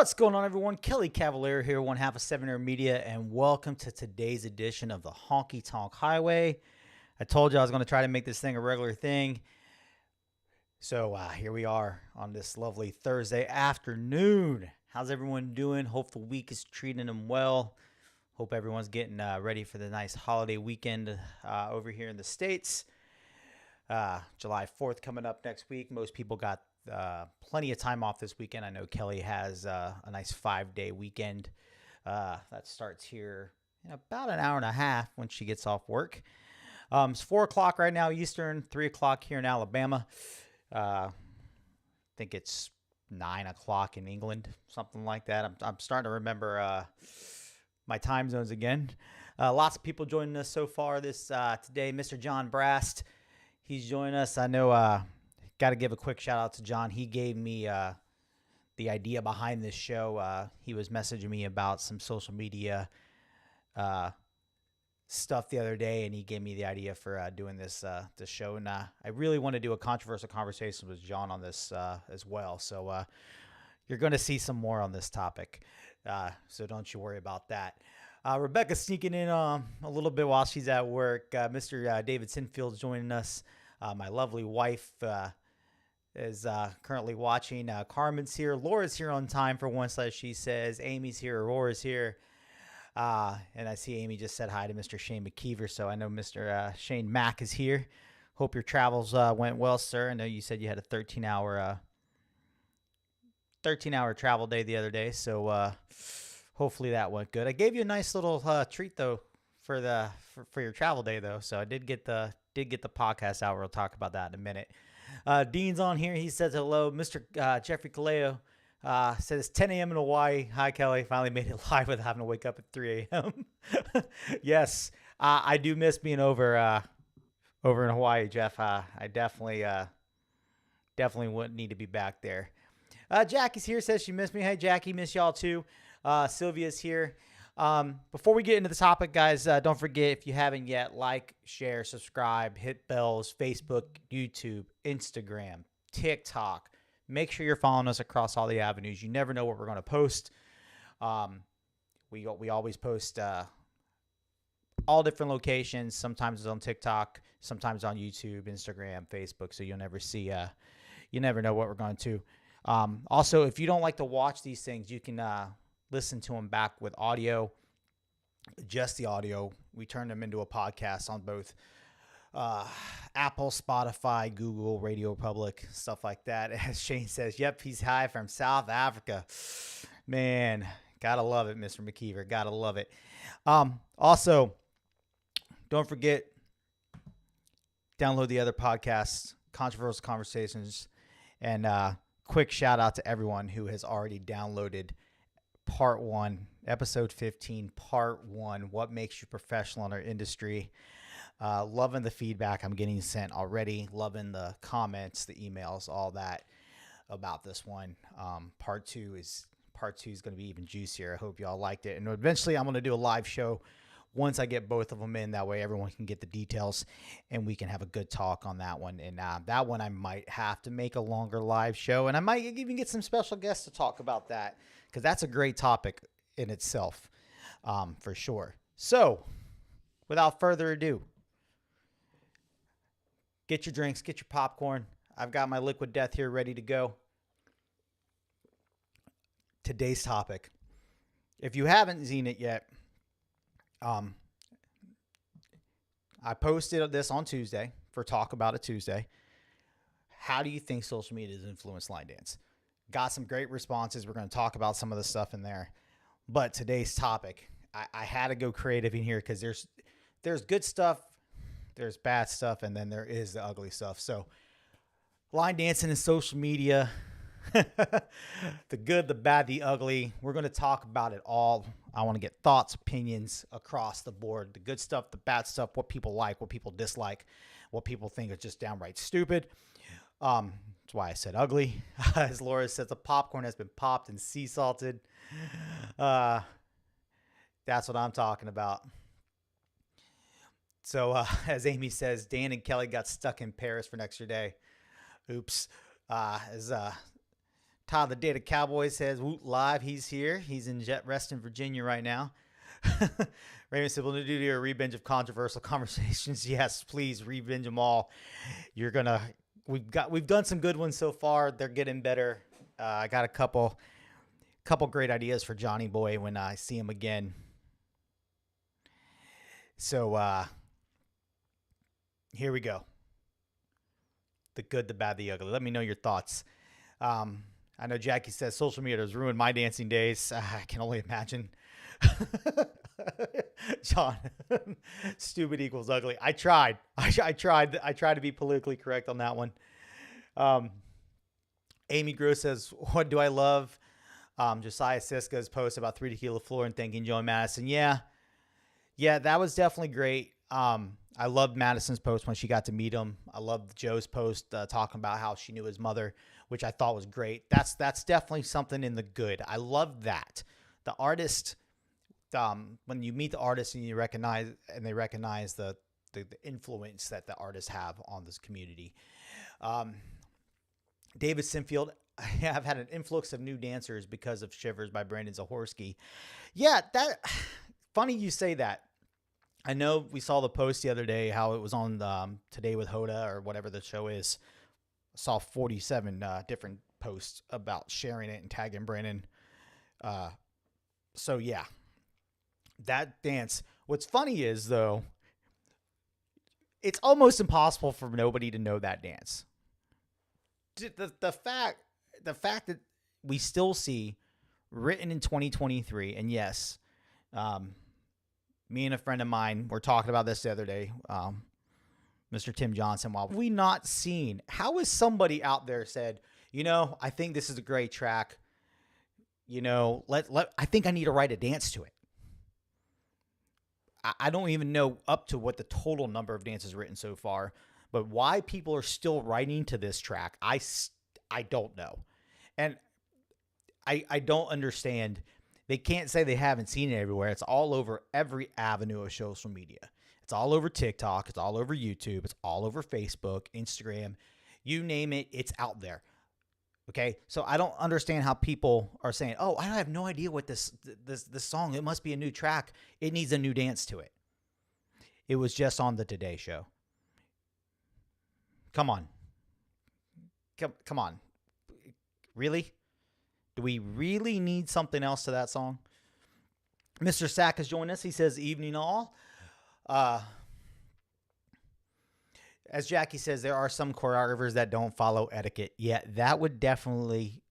What's going on, everyone? Kelly Cavalier here, one half of 7 Air Media, and welcome to today's edition of the Honky Tonk Highway. I told you I was going to try to make this thing a regular thing. So here we are on this lovely Thursday afternoon. How's everyone doing? Hope the week is treating them well. Hope everyone's getting ready for the nice holiday weekend over here in the States. July 4th coming up next week. Most people got plenty of time off this weekend. I know Kelly has a nice 5-day weekend that starts here in about an hour and a half when she gets off work. It's 4 o'clock right now Eastern, 3 o'clock here in Alabama. I think it's 9 o'clock in England, something like that. I'm starting to remember my time zones again. Lots of people joining us so far this today. Mr. John Brast, he's joining us. I know. Got to give a quick shout out to John. He gave me the idea behind this show. He was messaging me about some social media stuff the other day, and he gave me the idea for doing this show. And I really want to do a controversial conversation with John on this as well. So you're going to see some more on this topic. So don't you worry about that. Rebecca's sneaking in a little bit while she's at work. Mr. David Sinfield's joining us. My lovely wife is currently watching. Carmen's here. Laura's here on time for once, as she says. Amy's here. Aurora's here. And I see Amy just said hi to Mr. Shane McKeever, so I know Mr. Shane Mack is here. Hope your travels went well, sir. I know you said you had a 13-hour travel day the other day, so hopefully that went good. I gave you a nice little treat though for your travel day though, so I did get the podcast out. We'll talk about that in a minute. Dean's on here. He says hello. Mr. Jeffrey Kaleo says 10 a.m. in Hawaii. Hi, Kelly. Finally made it live without having to wake up at 3 a.m. Yes, I do miss being over in Hawaii, Jeff. I definitely wouldn't need to be back there. Jackie's here. Says she missed me. Hey, Jackie. Miss y'all too. Sylvia's here. Before we get into the topic, guys, don't forget, if you haven't yet, like, share, subscribe, hit bells, Facebook, YouTube, Instagram, TikTok. Make sure you're following us across all the avenues. You never know what we're going to post. We always post all different locations. Sometimes it's on TikTok, sometimes on YouTube, Instagram, Facebook. So you'll never see. You never know what we're going to. Also, if you don't like to watch these things, you can listen to them back with audio, just the audio. We turn them into a podcast on both Apple, Spotify, Google, Radio Public, stuff like that. As Shane says, yep, he's high from South Africa. Man, gotta love it, Mr. McKeever. Gotta love it. Also, don't forget, download the other podcasts, Controversial Conversations, and quick shout out to everyone who has already downloaded Part 1, Episode 15, Part 1, What Makes You Professional in Our Industry. Loving the feedback I'm getting sent already. Loving the comments, the emails, all that about this one. Part 2 is going to be even juicier. I hope y'all liked it. And eventually I'm going to do a live show once I get both of them in. That way everyone can get the details and we can have a good talk on that one. And that one I might have to make a longer live show. And I might even get some special guests to talk about that, because that's a great topic in itself, for sure. So, without further ado, get your drinks, get your popcorn. I've got my Liquid Death here ready to go. Today's topic, if you haven't seen it yet, I posted this on Tuesday for Talk About It Tuesday. How do you think social media has influenced line dance? Got some great responses. We're going to talk about some of the stuff in there. But today's topic, I had to go creative in here because there's good stuff, there's bad stuff, and then there is the ugly stuff. So line dancing and social media, the good, the bad, the ugly. We're going to talk about it all. I want to get thoughts, opinions across the board. The good stuff, the bad stuff, what people like, what people dislike, what people think is just downright stupid. That's why I said ugly. As Laura says, the popcorn has been popped and sea salted. That's what I'm talking about. So as Amy says, Dan and Kelly got stuck in Paris for an extra day. Oops. As Todd the Data Cowboy says, Woot live. He's here. He's in Jet Rest in Virginia right now. Raymond said, we'll do a re-binge of controversial conversations. Yes, please re-binge them all. We've done some good ones so far. They're getting better. I got a couple great ideas for Johnny Boy when I see him again. So here we go. The good, the bad, the ugly. Let me know your thoughts. I know Jackie says social media has ruined my dancing days. I can only imagine. John, stupid equals ugly. I tried to be politically correct on that one. Amy Gross says, what do I love? Josiah Siska's post about 3 Tequila Floor and thanking Joe and Madison. Yeah, that was definitely great. I loved Madison's post when she got to meet him. I loved Joe's post talking about how she knew his mother, which I thought was great. That's definitely something in the good. I love that. The artist, when you meet the artist and they recognize the influence that the artists have on this community. David Sinfield, I have had an influx of new dancers because of Shivers by Brandon Zahorsky. Yeah, that funny you say that. I know we saw the post the other day, how it was on Today with Hoda or whatever the show is. I saw 47 different posts about sharing it and tagging Brandon. So yeah, that dance. What's funny is though, it's almost impossible for nobody to know that dance. The fact that we still see written in 2023, and yes, me and a friend of mine were talking about this the other day, Mr. Tim Johnson. While we not seen, how is somebody out there said, I think this is a great track. I think I need to write a dance to it. I don't even know up to what the total number of dances written so far, but why people are still writing to this track, I don't know. And I don't understand. They can't say they haven't seen it everywhere. It's all over every avenue of social media. It's all over TikTok. It's all over YouTube. It's all over Facebook, Instagram. You name it, it's out there. Okay? So I don't understand how people are saying, oh, I have no idea what this song, it must be a new track. It needs a new dance to it. It was just on the Today Show. Come on. Come on. Really? Do we really need something else to that song? Mr. Sack has joined us. He says, evening all. As Jackie says, there are some choreographers that don't follow etiquette. Yeah, that would definitely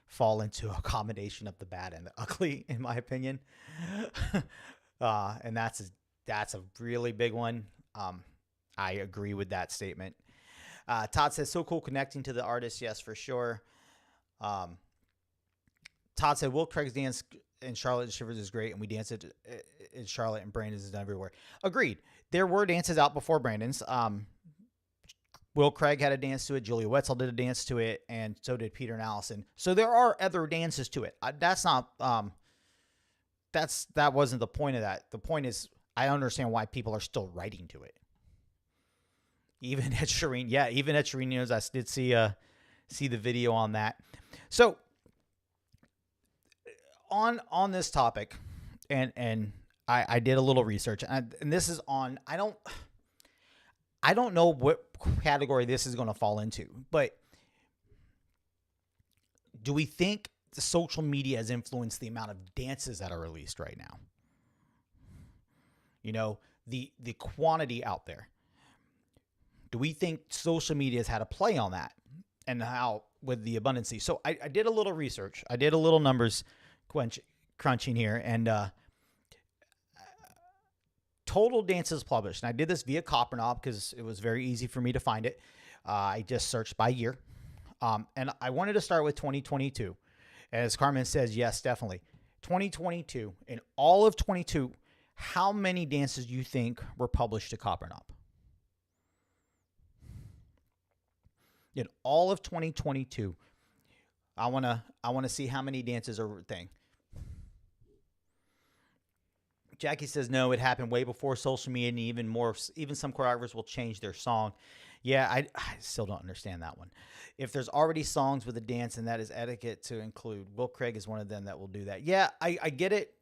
fall into a combination of the bad and the ugly, in my opinion. And that's a really big one. I agree with that statement. Todd says, so cool connecting to the artist. Yes, for sure. Todd said, Will Craig's dance in Charlotte and Shivers is great, and we dance it in Charlotte, and Brandon's is done everywhere. Agreed. There were dances out before Brandon's. Will Craig had a dance to it. Julia Wetzel did a dance to it, and so did Peter and Allison. So there are other dances to it. That wasn't the point of that. The point is, I understand why people are still writing to it. Even Ed Sheeran knows. I did see the video on that. So on this topic, and I did a little research, and this is on. I don't know what category this is going to fall into, but do we think the social media has influenced the amount of dances that are released right now? The quantity out there. Do we think social media has had a play on that, and how with the abundancy? So I did a little research. I did a little numbers crunching here, and total dances published. And I did this via Copperknob because it was very easy for me to find it. I just searched by year, and I wanted to start with 2022. As Carmen says, yes, definitely 2022. In all of 22, how many dances do you think were published to Copperknob? In all of 2022, I wanna see how many dances are a thing. Jackie says no, it happened way before social media, and even some choreographers will change their song. Yeah, I still don't understand that one. If there's already songs with a dance and that is etiquette to include, Will Craig is one of them that will do that. Yeah, I get it.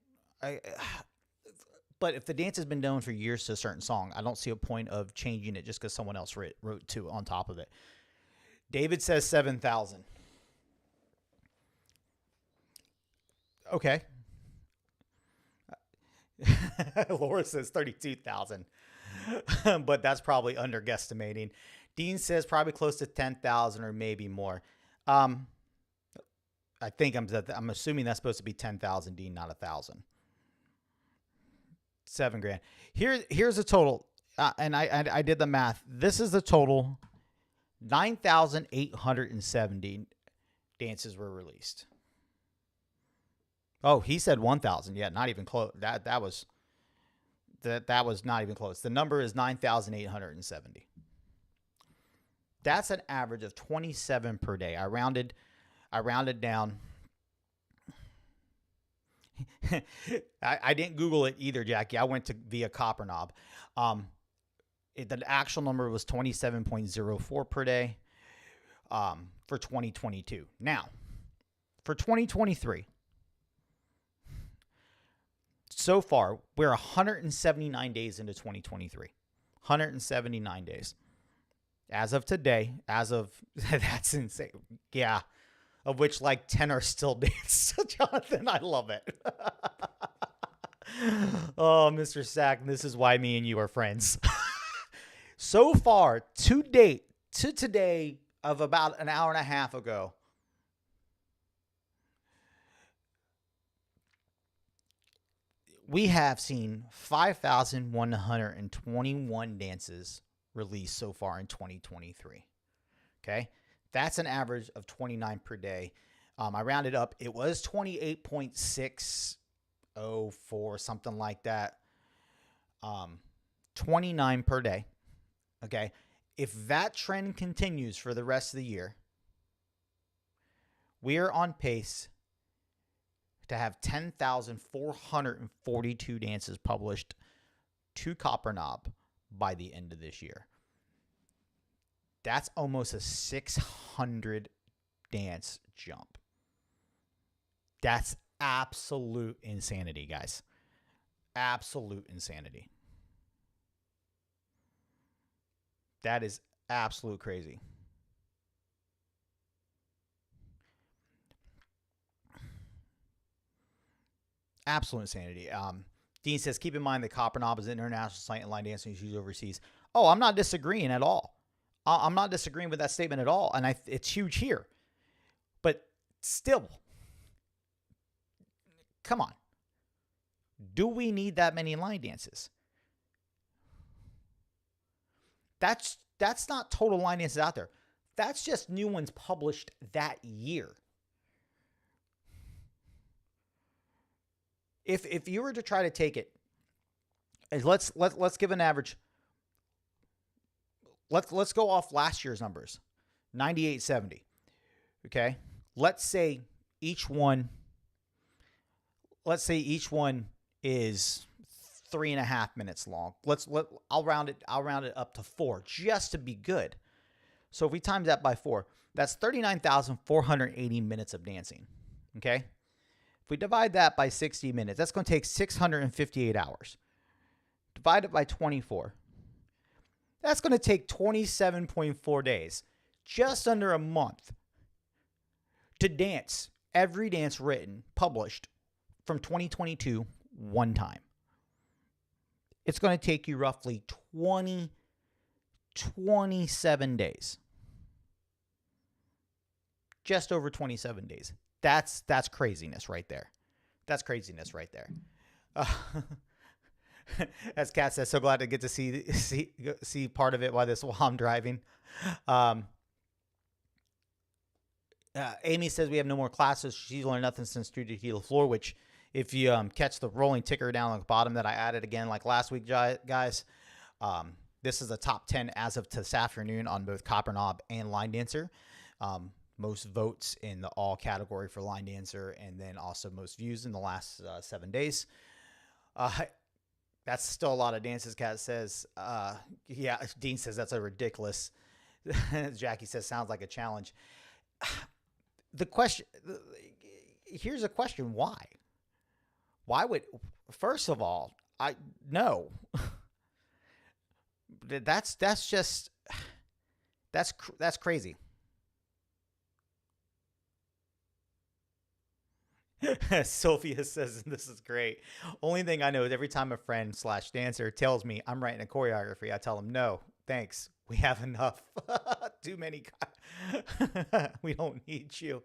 I But if the dance has been done for years to a certain song, I don't see a point of changing it just because someone else wrote to on top of it. David says 7,000. Okay. Laura says 32,000, but that's probably underestimating. Dean says probably close to 10,000 or maybe more. I think I'm assuming that's supposed to be 10,000, Dean, not 1,000. $7,000. Here's a total, and I did the math. This is the total. 9,870 dances were released. Oh, he said 1,000. Yeah, not even close. That was not even close. The number is 9,870. That's an average of 27 per day. I rounded down. I didn't Google it either, Jackie. I went to via Copper Knob. The actual number was 27.04 per day for 2022. Now, for 2023, so far, we're 179 days into 2023. 179 days. As of today, that's insane. Yeah. Of which like 10 are still danced. Jonathan, I love it. Oh, Mr. Sack, this is why me and you are friends. So far, to date, to today of about an hour and a half ago, we have seen 5,121 dances released so far in 2023. Okay? That's an average of 29 per day. I rounded up. It was 28.604, something like that. 29 per day. Okay? If that trend continues for the rest of the year, we are on pace to have 10,442 dances published to Copper Knob by the end of this year. That's almost a 600 dance jump. That's absolute insanity, guys. Absolute insanity. That is absolute crazy. Absolute insanity. Dean says, keep in mind that Copper Knob is an international site and line dancing is used overseas. Oh, I'm not disagreeing at all. I'm not disagreeing with that statement at all. And it's huge here. But still, come on. Do we need that many line dances? That's not total line dances out there. That's just new ones published that year. If you were to try to take it, let's give an average. Let's go off last year's numbers, 98.70. Okay, let's say each one is 3.5 minutes long. I'll round it up to 4 just to be good. So if we times that by 4, that's 39,480 minutes of dancing. Okay. If we divide that by 60 minutes, that's going to take 658 hours. Divide it by 24. That's going to take 27.4 days, just under a month, to dance every dance written, published from 2022 one time. It's going to take you roughly 27 days. Just over 27 days. That's craziness right there. That's craziness right there. As Kat says, so glad to get to see part of it while I'm driving. Amy says we have no more classes. She's learned nothing since Studio Heal Floor, which if you catch the rolling ticker down on the bottom that I added again like last week, guys, this is the top 10 as of this afternoon on both Copper Knob and Line Dancer. Most votes in the all category for Line Dancer, and then also most views in the last 7 days. That's still a lot of dances, Kat says. Yeah, Dean says that's a ridiculous. Jackie says, sounds like a challenge. The question, here's a question. Why? Why would, first of all, no. That's just, that's crazy. Sophia says, this is great. Only thing I know is every time a friend / dancer tells me I'm writing a choreography, I tell them, no, thanks. We have enough. Too many. We don't need you.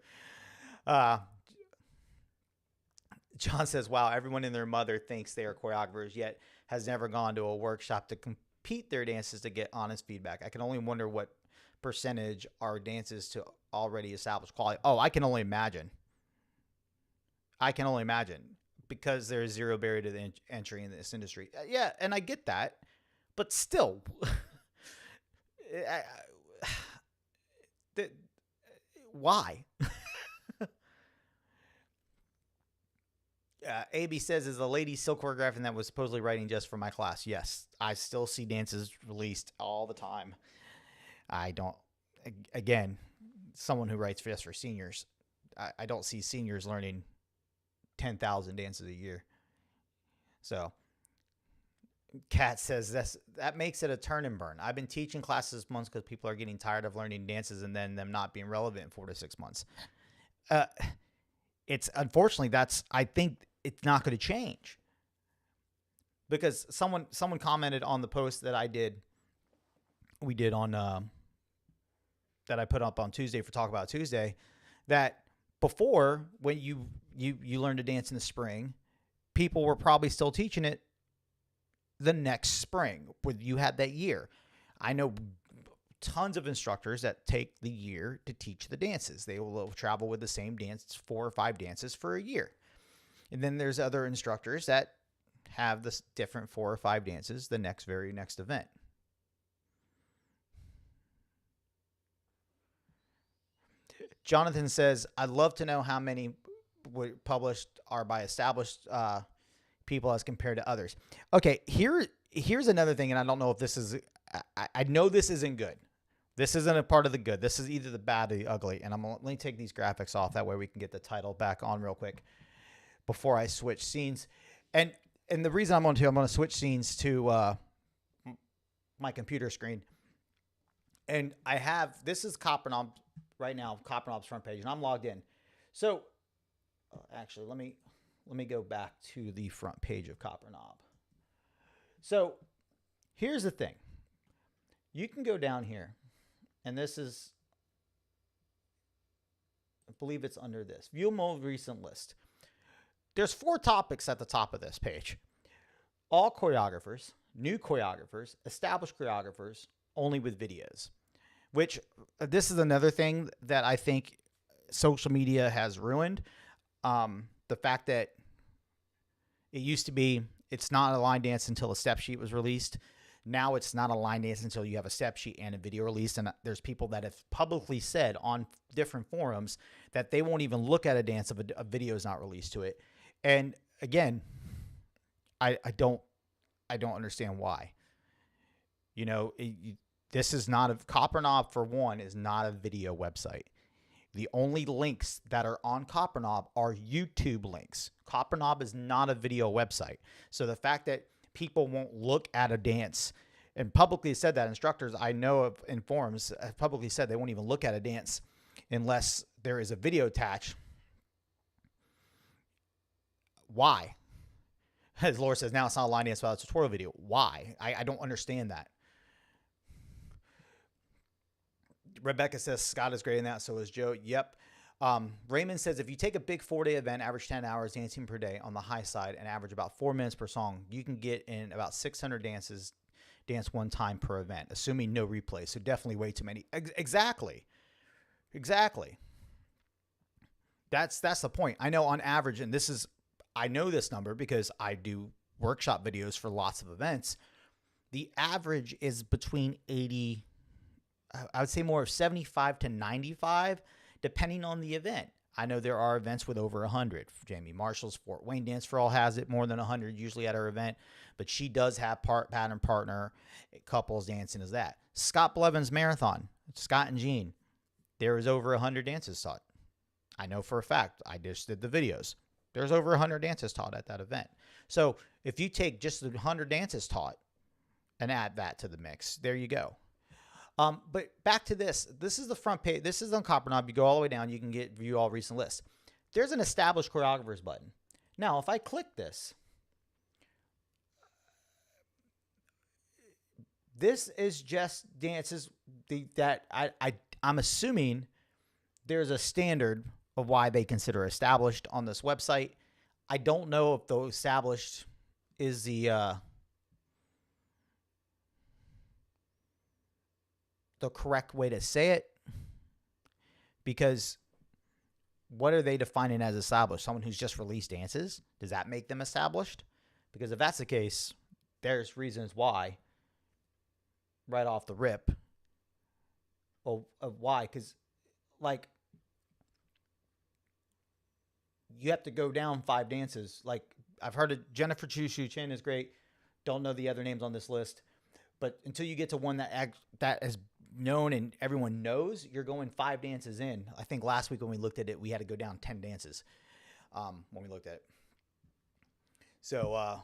John says, wow, everyone and their mother thinks they are choreographers, yet has never gone to a workshop to compete their dances to get honest feedback. I can only wonder what percentage are dances to already established quality. Oh, I can only imagine. Because there's zero barrier to the entry in this industry. Yeah, and I get that, but still, why? AB says, is the lady still choreographing that was supposedly writing just for my class? Yes, I still see dances released all the time. I don't, again, someone who writes just for seniors, I don't see seniors learning 10,000 dances a year. So Kat says that makes it a turn and burn. I've been teaching classes months because people are getting tired of learning dances and then them not being relevant in 4 to 6 months. It's unfortunately I think it's not going to change, because someone commented on the post that we did on that I put up on Tuesday for Talk About Tuesday, that before, when you learned to dance in the spring, people were probably still teaching it the next spring when you had that year. I know tons of instructors that take the year to teach the dances. They will travel with the same dance, 4 or 5 dances for a year. And then there's other instructors that have this different 4 or 5 dances the very next event. Jonathan says, I'd love to know how many published are by established people as compared to others. Okay, here's another thing, and I don't know if this is, I know this isn't good. This isn't a part of the good. This is either the bad or the ugly. And let me take these graphics off. That way we can get the title back on real quick before I switch scenes. And the reason I'm going to switch scenes to my computer screen. And this is Copper Knob right now, Copper Knob's front page, and I'm logged in. So actually, let me go back to the front page of Copper Knob. So here's the thing. You can go down here, and this is, I believe it's under this. View most recent list. There's 4 topics at the top of this page. All choreographers, new choreographers, established choreographers, only with videos. Which, this is another thing that I think social media has ruined. The fact that it used to be, it's not a line dance until a step sheet was released. Now it's not a line dance until you have a step sheet and a video released. And there's people that have publicly said on different forums that they won't even look at a dance if a video is not released to it. And again, I don't understand why. You know, this is not Copper Knob, for one, is not a video website. The only links that are on Copper Knob are YouTube links. Copper Knob is not a video website. So the fact that people won't look at a dance, and publicly said that, instructors I know of in forums have publicly said they won't even look at a dance unless there is a video attached. Why? As Laura says, now it's not a line dance without a tutorial video. Why? I don't understand that. Rebecca says Scott is great in that. So is Joe. Yep. Raymond says, if you take a big 4-day event, average 10 hours dancing per day on the high side, and average about 4 minutes per song, you can get in about 600 dances, dance one time per event, assuming no replay. So definitely way too many. Exactly. That's the point. I know on average, and I know this number because I do workshop videos for lots of events. The average is between 80, I would say more of 75 to 95, depending on the event. I know there are events with over 100. Jamie Marshall's Fort Wayne Dance for All has it more than 100 usually at her event, but she does have pattern partner couples dancing as that. Scott Blevins Marathon Scott and Jean, there was over 100 dances taught. I know for a fact. I just did the videos. There's over 100 dances taught at that event. So if you take just the 100 dances taught and add that to the mix, there you go. But back to this. This is the front page. This is on Copper Knob. You go all the way down. You can view all recent lists. There's an established choreographers button. Now, if I click this, this is just dances that I'm assuming there's a standard of why they consider established on this website. I don't know if the established is the correct way to say it, because what are they defining as established? Someone who's just released dances? Does that make them established? Because if that's the case, there's reasons why right off the rip. Well, why? Because, like, you have to go down 5 dances. Like, I've heard of Jennifer Chu Shu Chin is great. Don't know the other names on this list. But until you get to one that is known and everyone knows, you're going 5 dances in. I think last week when we looked at it, we had to go down 10 dances when we looked at it. So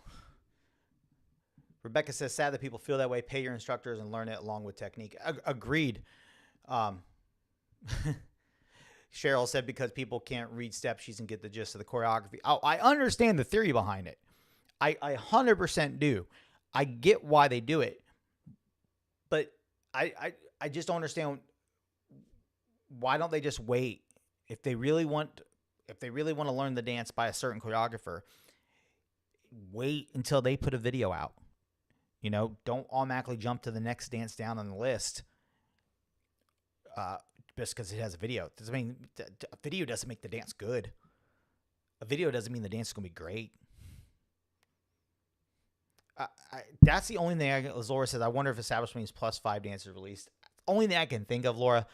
Rebecca says, sad that people feel that way. Pay your instructors and learn it along with technique. Agreed. Cheryl said because people can't read step sheets and get the gist of the choreography. Oh, I understand the theory behind it. I 100% do. I get why they do it. But I just don't understand, why don't they just wait? If they really want to learn the dance by a certain choreographer, wait until they put a video out. You know, don't automatically jump to the next dance down on the list just because it has a video. Doesn't mean a video doesn't make the dance good. A video doesn't mean the dance is going to be great. That's the only thing. As Laura says, I wonder if established means plus 5 dances released. Only thing I can think of, Laura.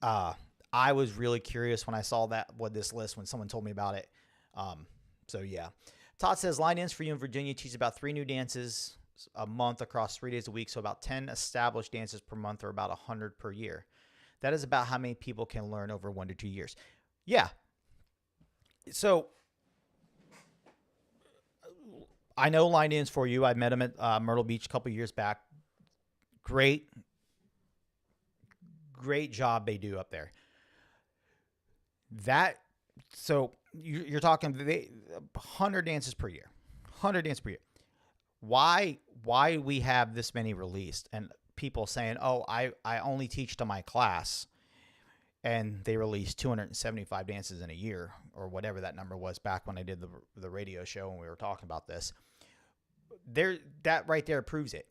I was really curious when I saw this list when someone told me about it. So yeah. Todd says line ins for you in Virginia teaches about 3 new dances a month across 3 days a week. So about 10 established dances per month, or about 100 per year. That is about how many people can learn over 1 to 2 years. Yeah. So I know line ins for you. I met him at Myrtle Beach a couple years back. Great job they do up there. So you're talking 100 dances per year. 100 dances per year. Why we have this many released, and people saying, oh, I only teach to my class, and they release 275 dances in a year, or whatever that number was back when I did the radio show and we were talking about this. That right there proves it.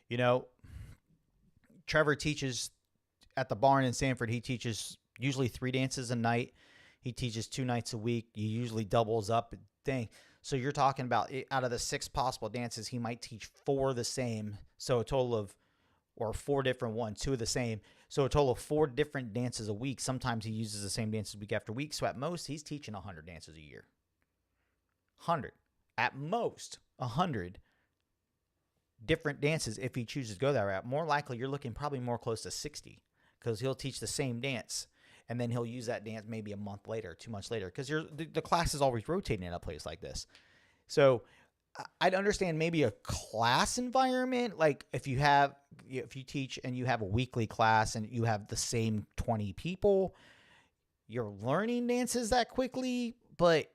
You know, Trevor teaches at the barn in Sanford. He teaches usually 3 dances a night. He teaches 2 nights a week. He usually doubles up thing. So you're talking about, out of the 6 possible dances, he might teach 4 the same. So a total of, or 4 different ones, 2 of the same. So a total of 4 different dances a week. Sometimes he uses the same dances week after week. So at most, he's teaching 100 dances a year. 100. At most, 100 different dances if he chooses to go that route. More likely, you're looking probably more close to 60, because he'll teach the same dance, and then he'll use that dance maybe a month later, 2 months later, because the class is always rotating in a place like this. So I'd understand maybe a class environment, like if you teach and you have a weekly class and you have the same 20 people, you're learning dances that quickly, but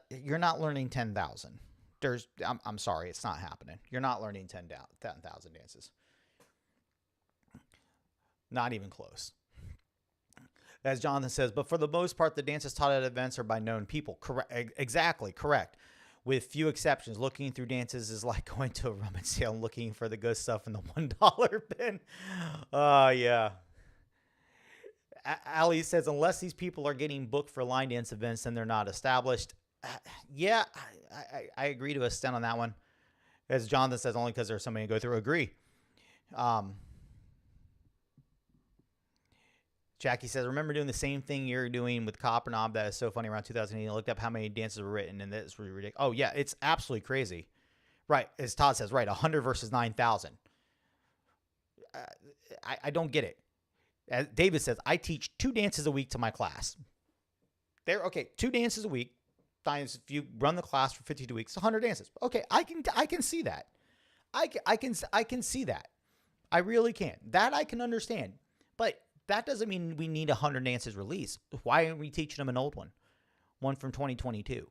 you're not learning 10,000. I'm sorry, it's not happening. You're not learning 10,000 dances. Not even close. As Jonathan says, but for the most part, the dances taught at events are by known people. Correct. Exactly. Correct. With few exceptions. Looking through dances is like going to a rummage sale and looking for the good stuff in the $1 bin. Yeah. Ali says, unless these people are getting booked for line dance events, then they're not established. Yeah, I agree to a extent on that one. As Jonathan says, only because there's so many to go through. Agree. Jackie says, remember doing the same thing you're doing with Copper Knob? That is so funny. Around 2008, I looked up how many dances were written, and that's really ridiculous. Oh, yeah, it's absolutely crazy. Right, as Todd says, right, 100 versus 9,000. I don't get it. As David says, I teach 2 dances a week to my class. They're okay, 2 dances a week. Times if you run the class for 52 weeks, 100 dances. Okay, I can see that. I can see that. I really can. That I can understand. But that doesn't mean we need 100 dances released. Why aren't we teaching them an old one from 2022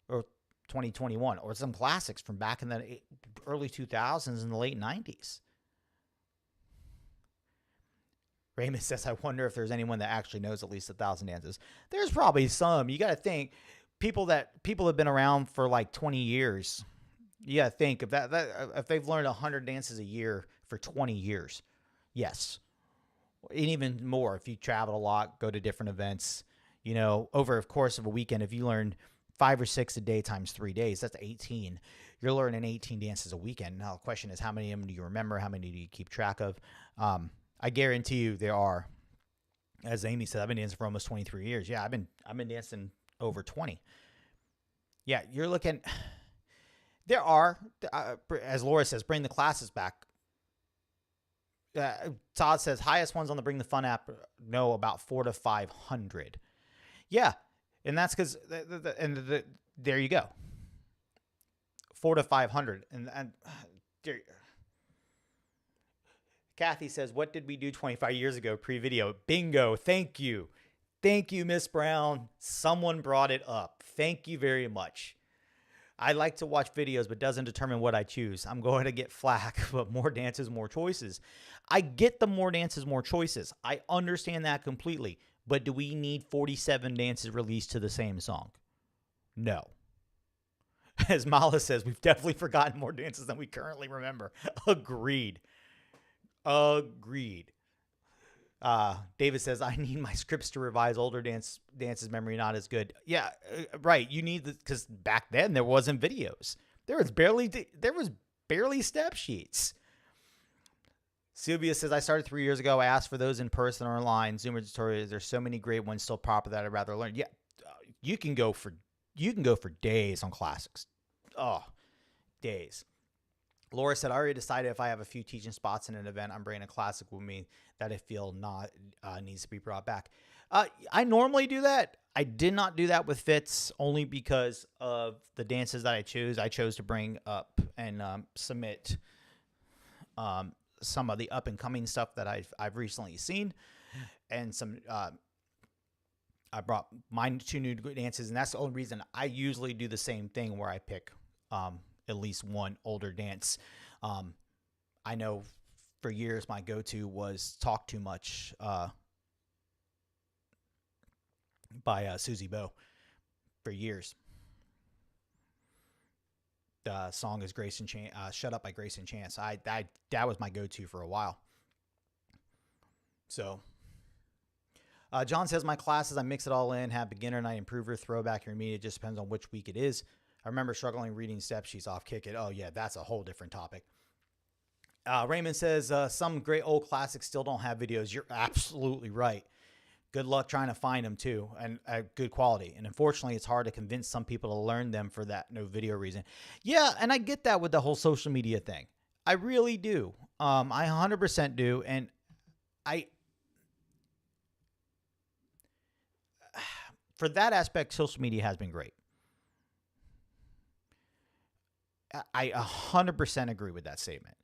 or 2021, or some classics from back in the early 2000s and the late 90s? Raymond says, I wonder if there's anyone that actually knows at least 1,000 dances. There's probably some. You got to think people have been around for like 20 years. You got to think if they've learned 100 dances a year for 20 years. Yes. And even more if you travel a lot, go to different events, over the course of a weekend. If you learn 5 or 6 a day times 3 days, that's 18. You're learning 18 dances a weekend. Now the question is, how many of them do you remember? How many do you keep track of? I guarantee you there are. As Amy said, I've been dancing for almost 23 years. Yeah, I've been dancing over 20. Yeah, you're looking. There are, as Laura says, bring the classes back. Todd says highest ones on the Bring the Fun app know about 400 to 500. Yeah, and that's because there you go, 400 to 500, and there. Kathy says, what did we do 25 years ago pre-video? Bingo. Thank you, Miss Brown. Someone brought it up. Thank you very much. I like to watch videos, but doesn't determine what I choose. I'm going to get flack, but more dances, more choices. I get the more dances, more choices. I understand that completely. But do we need 47 dances released to the same song? No. As Mala says, we've definitely forgotten more dances than we currently remember. Agreed. David says, I need my scripts to revise older dances memory not as good. Yeah, right. You need because back then there wasn't videos. There was barely step sheets. Sylvia says, I started 3 years ago. I asked for those in person or online. Zoomer tutorials. There's so many great ones still popular that I'd rather learn. Yeah, you can go for days on classics. Oh, days. Laura said, I already decided if I have a few teaching spots in an event, I'm bringing a classic with me that I feel needs to be brought back. I normally do that. I did not do that with Fitz only because of the dances that I chose. I chose to bring up and submit some of the up and coming stuff that I've recently seen, and some. I brought my 2 new dances, and that's the only reason I usually do the same thing where I pick at least one older dance. I know for years my go-to was Talk Too Much by Susie Bowe for years. The song is Grace and Shut Up by Grace and Chance. That was my go-to for a while. So John says, my classes, I mix it all in, have beginner night, improver, throwback, intermediate. It just depends on which week it is. I remember struggling reading step sheets off Kick It. Oh, yeah, that's a whole different topic. Raymond says, some great old classics still don't have videos. You're absolutely right. Good luck trying to find them, too, and good quality. And unfortunately, it's hard to convince some people to learn them for that no video reason. Yeah, and I get that with the whole social media thing. I really do. I 100% do. And for that aspect, social media has been great. I 100% agree with that statement.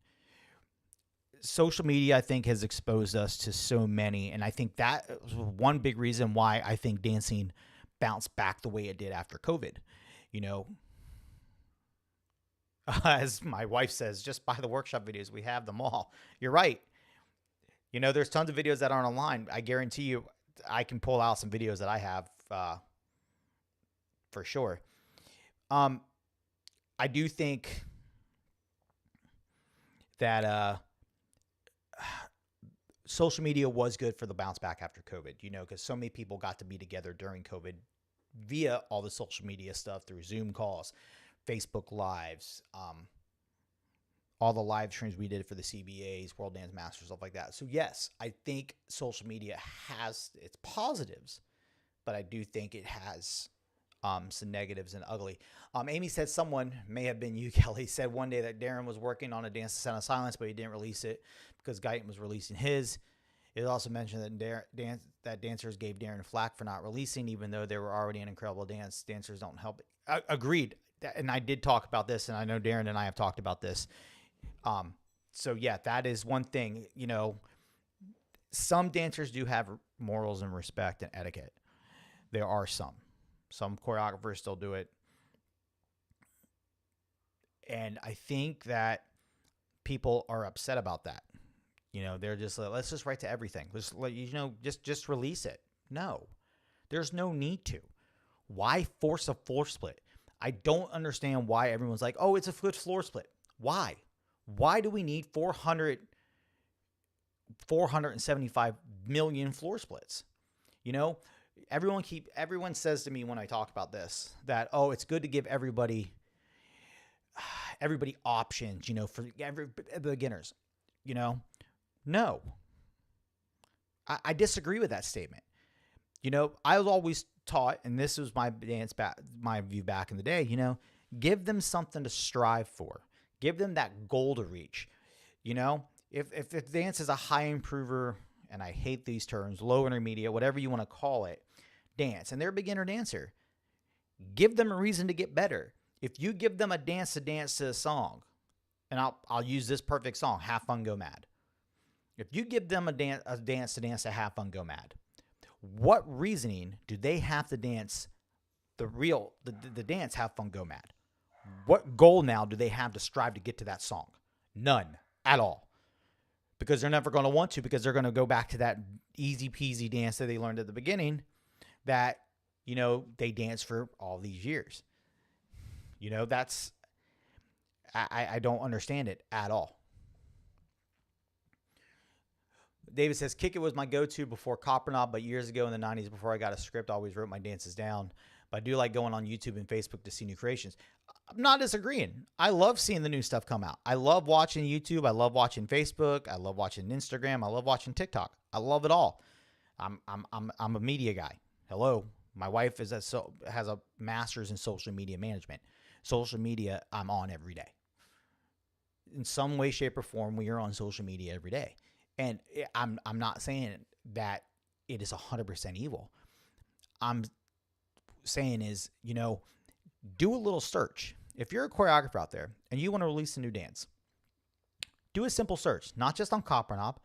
Social media, I think, has exposed us to so many, and I think that was one big reason why I think dancing bounced back the way it did after COVID. As my wife says, just buy the workshop videos. We have them all. You're right. There's tons of videos that aren't online. I guarantee you I can pull out some videos that I have for sure. I do think that social media was good for the bounce back after COVID, because so many people got to be together during COVID via all the social media stuff through Zoom calls, Facebook Lives, all the live streams we did for the CBAs, World Dance Masters, stuff like that. So, yes, I think social media has its positives, but I do think it has some negatives and ugly. Amy said someone, may have been you, Kelly, said one day that Darren was working on a Dance to Sound of Silence, but he didn't release it because Guyton was releasing his. It also mentioned that dancers gave Darren flack for not releasing, even though they were already an incredible dance. Dancers don't help it. Agreed. And I did talk about this, and I know Darren and I have talked about this. So, yeah, that is one thing. You know, some dancers do have morals and respect and etiquette. There are some. Some choreographers still do it. And I think that people are upset about that. You know, they're just like, let's just write to everything. Let's let just release it. No, there's no need to. Why force a floor split? I don't understand why everyone's like, oh, it's a floor split. Why? Why do we need 475 million floor splits? You know, everyone says to me when I talk about this that, oh, it's good to give everybody options, you know, for the beginners, you know. No, I disagree with that statement. You know, I was always taught, and this was my view back in the day, you know, give them something to strive for. Give them that goal to reach. You know, if dance is a high improver, and I hate these terms, low intermediate, whatever you want to call it, dance, and they're a beginner dancer, give them a reason to get better. If you give them a dance to a song, and I'll use this perfect song, Have Fun, Go Mad. If you give them a dance to Have Fun, Go Mad, what reasoning do they have to dance the dance Have Fun, Go Mad? What goal now do they have to strive to get to that song? None at all. Because they're never going to want to, because they're going to go back to that easy peasy dance that they learned at the beginning that, you know, they danced for all these years. You know, I don't understand it at all. David says, Kick It was my go-to before Copper Knob, but years ago in the 90s, before I got a script, I always wrote my dances down. But I do like going on YouTube and Facebook to see new creations. I'm not disagreeing. I love seeing the new stuff come out. I love watching YouTube. I love watching Facebook. I love watching Instagram. I love watching TikTok. I love it all. I'm a media guy. Hello. My wife has a master's in social media management. Social media, I'm on every day. In some way, shape, or form, we are on social media every day. And I'm not saying that it is 100% evil. I'm saying is, you know, do a little search. If you're a choreographer out there and you want to release a new dance, do a simple search, not just on Copper Knob,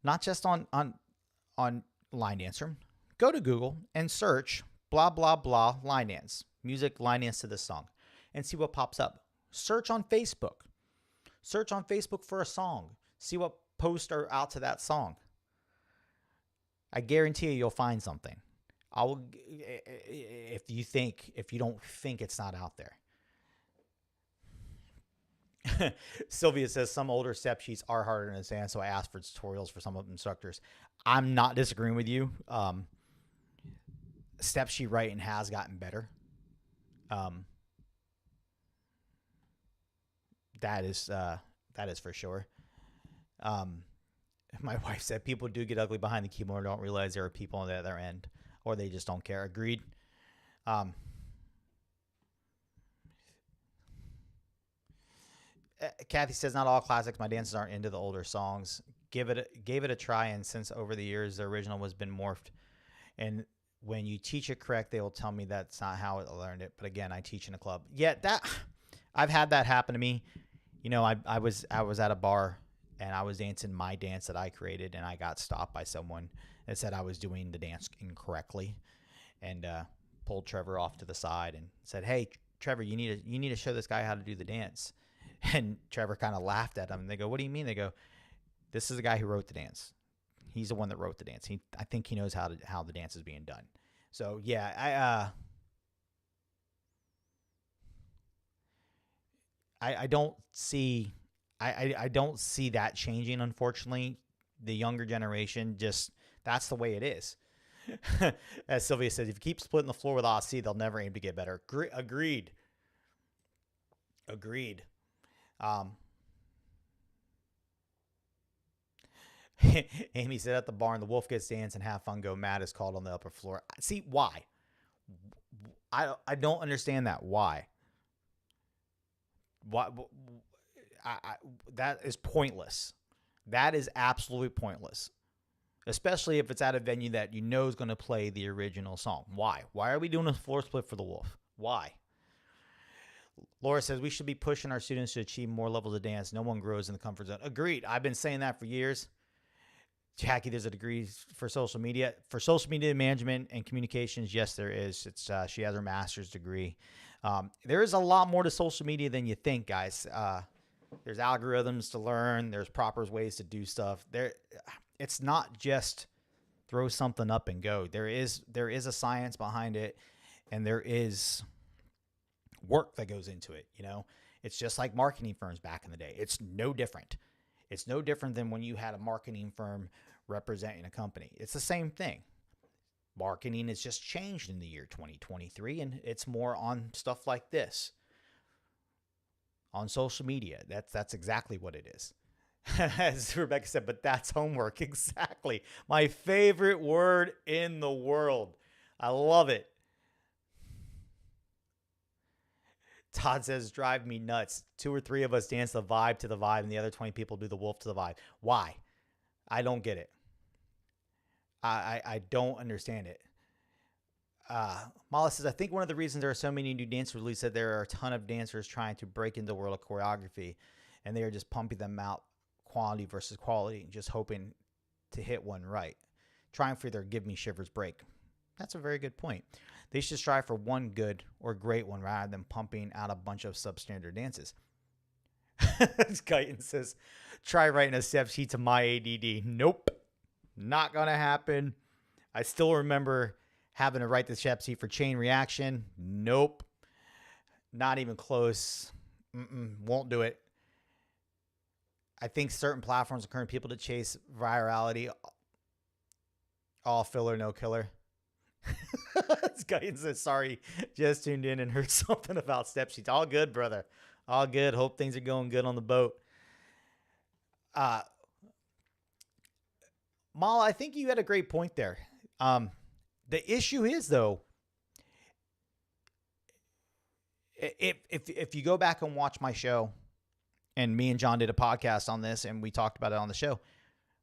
not just on Line Dancer. Go to Google and search blah, blah, blah, line dance, music, line dance to this song, and see what pops up. Search on Facebook. Search on Facebook for a song. See what posts are out to that song. I guarantee you'll find something. If you don't think it's not out there. Sylvia says some older step sheets are harder to understand, so I asked for tutorials for some of the instructors. I'm not disagreeing with you. Step sheet writing has gotten better. That is for sure. My wife said people do get ugly behind the keyboard and don't realize there are people on the other end, or they just don't care. Agreed. Kathy says not all classics. My dancers aren't into the older songs. Gave it a try, and since over the years the original has been morphed, and when you teach it correct, they will tell me that's not how I learned it. But again, I teach in a club. Yeah, I've had that happen to me. You know, I was at a bar and I was dancing my dance that I created, and I got stopped by someone that said I was doing the dance incorrectly, and pulled Trevor off to the side and said, "Hey, Trevor, you need to show this guy how to do the dance." And Trevor kind of laughed at him. And they go, "What do you mean?" They go, "This is the guy who wrote the dance. He's the one that wrote the dance. I think he knows how the dance is being done." So yeah, I don't see I don't see that changing. Unfortunately, the younger generation that's the way it is. As Sylvia says, if you keep splitting the floor with Aussie, they'll never aim to get better. Agreed. Amy said at the barn, the wolf gets dance and Have Fun, Go Mad is called on the upper floor. See, why? I don't understand that. Why? Why? I that is pointless. That is absolutely pointless. Especially if it's at a venue that you know is going to play the original song. Why? Why are we doing a floor split for the Wolf? Why? Laura says we should be pushing our students to achieve more levels of dance. No one grows in the comfort zone. Agreed. I've been saying that for years. Jackie, there's a degree for social media. For social media management and communications, yes, there is. She has her master's degree. There is a lot more to social media than you think, guys. There's algorithms to learn. There's proper ways to do stuff. It's not just throw something up and go. There is a science behind it, and there is work that goes into it. It's just like marketing firms back in the day. It's no different. It's no different than when you had a marketing firm representing a company. It's the same thing. Marketing has just changed in the year 2023, and it's more on stuff like this. On social media, that's exactly what it is. As Rebecca said, but that's homework. Exactly. My favorite word in the world. I love it. Todd says, drive me nuts. 2 or 3 of us dance the vibe to the vibe, and the other 20 people do the wolf to the vibe. Why? I don't get it. I don't understand it. Mala says, I think one of the reasons there are so many new dancers released that there are a ton of dancers trying to break into the world of choreography, and they are just pumping them out quantity versus quality, just hoping to hit one right. Trying for their give me shivers break. That's a very good point. They should strive for one good or great one rather than pumping out a bunch of substandard dances. Guyton says, try writing a step sheet to my ADD. Nope. Not going to happen. I still remember having to write the step sheet for chain reaction. Nope. Not even close. Won't do it. I think certain platforms encourage people to chase virality. All filler, no killer. This guy says, sorry, just tuned in and heard something about step sheets. All good, brother. All good. Hope things are going good on the boat. Mala, I think you had a great point there. The issue is, though, if you go back and watch my show, and me and John did a podcast on this, and we talked about it on the show,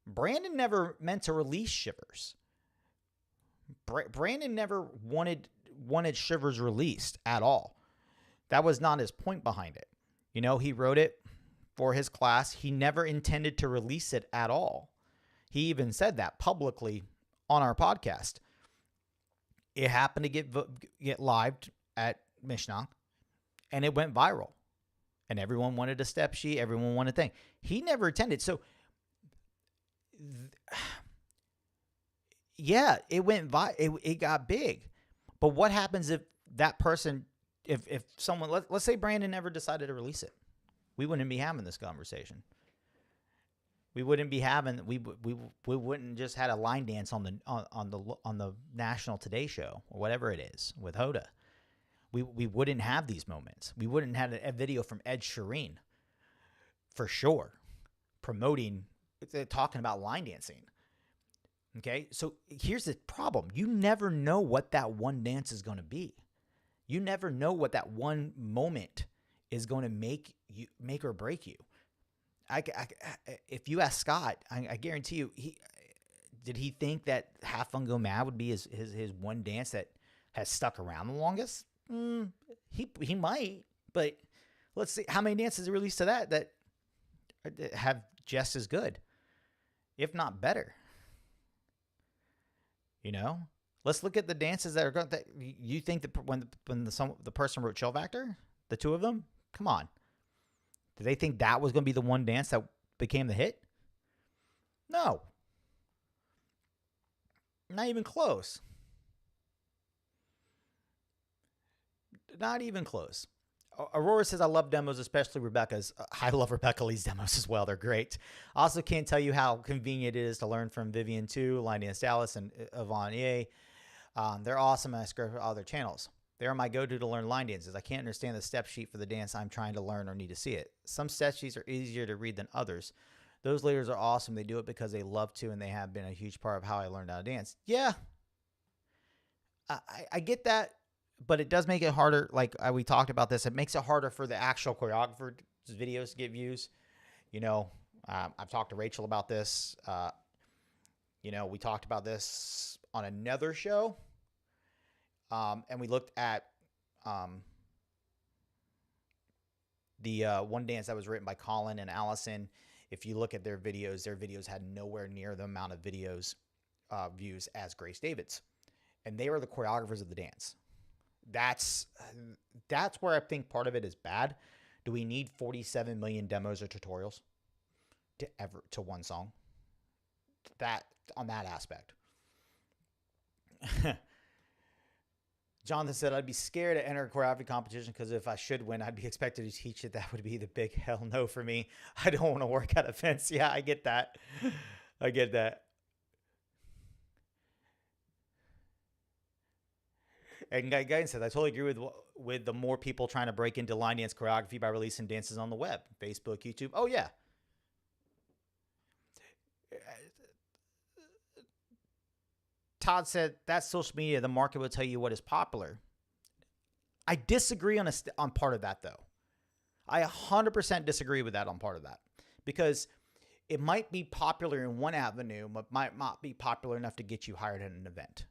Brandon never meant to release Shivers. Brandon never wanted Shivers released at all. That was not his point behind it. He wrote it for his class. He never intended to release it at all. He even said that publicly on our podcast. It happened to get lived at Mishnah, and it went viral. And everyone wanted a step sheet. Everyone wanted a thing. He never intended. So, yeah, it went it got big. But what happens if that person, if someone, let's say Brandon never decided to release it, we wouldn't be having this conversation. We wouldn't be having we wouldn't just had a line dance on the National Today Show or whatever it is with Hoda. We wouldn't have these moments. We wouldn't have a video from Ed Sheeran, for sure, talking about line dancing. Okay, so here's the problem. You never know what that one dance is going to be. You never know what that one moment is going to make or break you. If you ask Scott, I guarantee you, did he think that Have Fun Go Mad would be his one dance that has stuck around the longest? He might, but let's see how many dances he released to that have just as good, if not better. Let's look at the dances that are going. That you think that when the person wrote Chill Factor, the two of them, come on, did they think that was going to be the one dance that became the hit? No, not even close. Not even close. Aurora says, I love demos, especially Rebecca's. I love Rebecca Lee's demos as well. They're great. Also can't tell you how convenient it is to learn from Vivian 2, Line Dance Dallas, and Yvonne E. They're awesome, and I subscribe to all their channels. They are my go-to to learn line dances. I can't understand the step sheet for the dance I'm trying to learn or need to see it. Some step sheets are easier to read than others. Those leaders are awesome. They do it because they love to, and they have been a huge part of how I learned how to dance. Yeah, I get that. but it does make it harder. Like we talked about this, it makes it harder for the actual choreographer's videos to get views. You know, I've talked to Rachel about this. You know, we talked about this on another show. And we looked at the one dance that was written by Colin and Allison. If you look at their videos had nowhere near the amount of views as Grace David's. And they were the choreographers of the dance. That's where I think part of it is bad. Do we need 47 million demos or tutorials to one song? That on that aspect. Jonathan said, I'd be scared to enter a choreography competition because if I should win, I'd be expected to teach it. That would be the big hell no for me. I don't want to work at events. Yeah, I get that. I get that. And Guy said, I totally agree with the more people trying to break into line dance choreography by releasing dances on the web, Facebook, YouTube. Oh, yeah. Todd said, that's social media. The market will tell you what is popular. I disagree on part of that, though. I 100% disagree with that on part of that. Because it might be popular in one avenue, but might not be popular enough to get you hired at an event.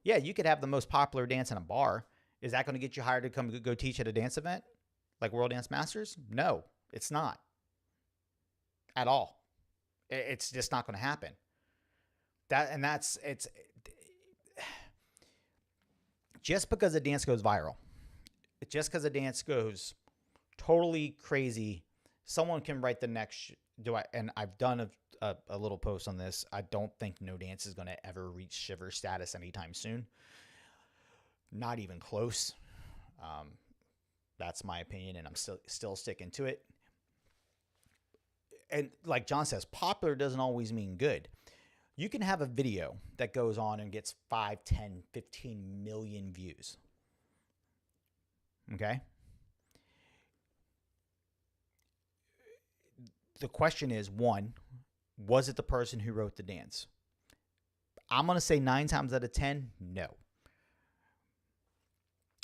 Yeah, you could have the most popular dance in a bar. Is that going to get you hired to come go teach at a dance event? Like World Dance Masters? No, it's not. At all. It's just not going to happen. Just because a dance goes viral, just because a dance goes totally crazy, someone can write the next. And I've done a little post on this. I don't think No Dance is going to ever reach Shiver status anytime soon. Not even close. That's my opinion, and I'm still sticking to it. And like John says, popular doesn't always mean good. You can have a video that goes on and gets 5, 10, 15 million views. Okay? The question is, one, was it the person who wrote the dance? I'm going to say 9 times out of 10, no.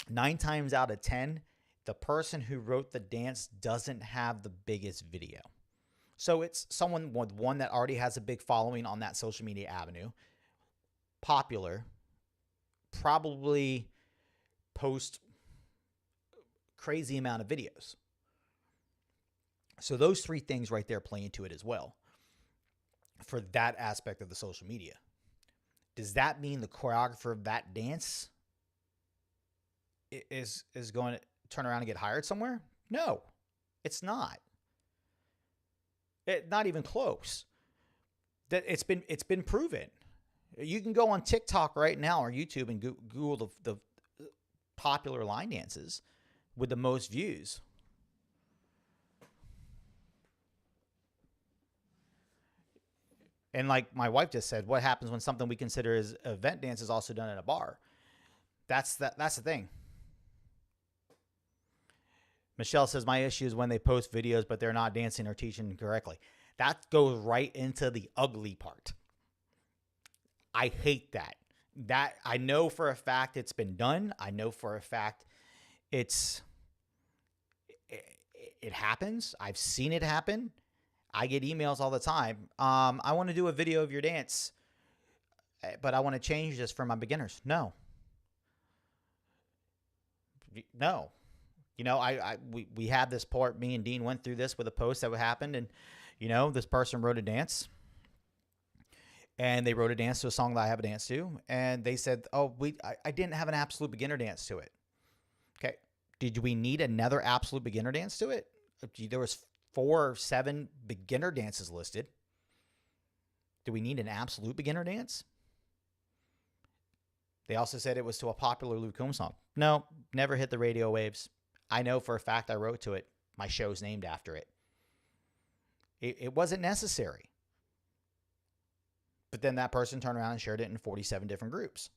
9 times out of 10, the person who wrote the dance doesn't have the biggest video. So it's someone with one that already has a big following on that social media avenue, popular, probably post crazy amount of videos. So those 3 things right there play into it as well for that aspect of the social media. Does that mean the choreographer of that dance is going to turn around and get hired somewhere? No, it's not. Not even close. That it's been proven. You can go on TikTok right now or YouTube and Google the popular line dances with the most views. And like my wife just said, what happens when something we consider as event dance is also done at a bar? That's the thing. Michelle says, my issue is when they post videos, but they're not dancing or teaching correctly. That goes right into the ugly part. I hate that. That I know for a fact it's been done. I know for a fact it happens. I've seen it happen. I get emails all the time. I want to do a video of your dance, but I want to change this for my beginners. No. You know, we had this part, me and Dean went through this with a post that happened, and, you know, this person wrote a dance, and they wrote a dance to a song that I have a dance to, and they said, oh, I didn't have an absolute beginner dance to it. Okay. Did we need another absolute beginner dance to it? There was 4 or 7 beginner dances listed. Do we need an absolute beginner dance? They also said it was to a popular Luke Combs song. No, never hit the radio waves. I know for a fact I wrote to it. My show's named after it. It wasn't necessary. But then that person turned around and shared it in 47 different groups.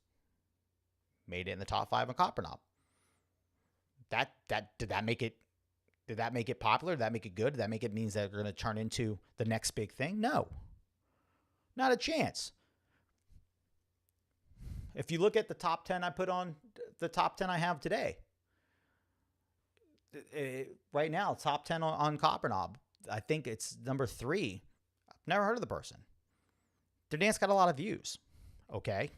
Made it in the top 5 of Copper Knob. Did that make it popular? Did that make it good? Did that make it means that they're going to turn into the next big thing? No. Not a chance. If you look at the top 10 I put on the top 10 I have today. Right now, top 10 on Copper Knob. I think it's number 3. I've never heard of the person. Their dance got a lot of views. Okay.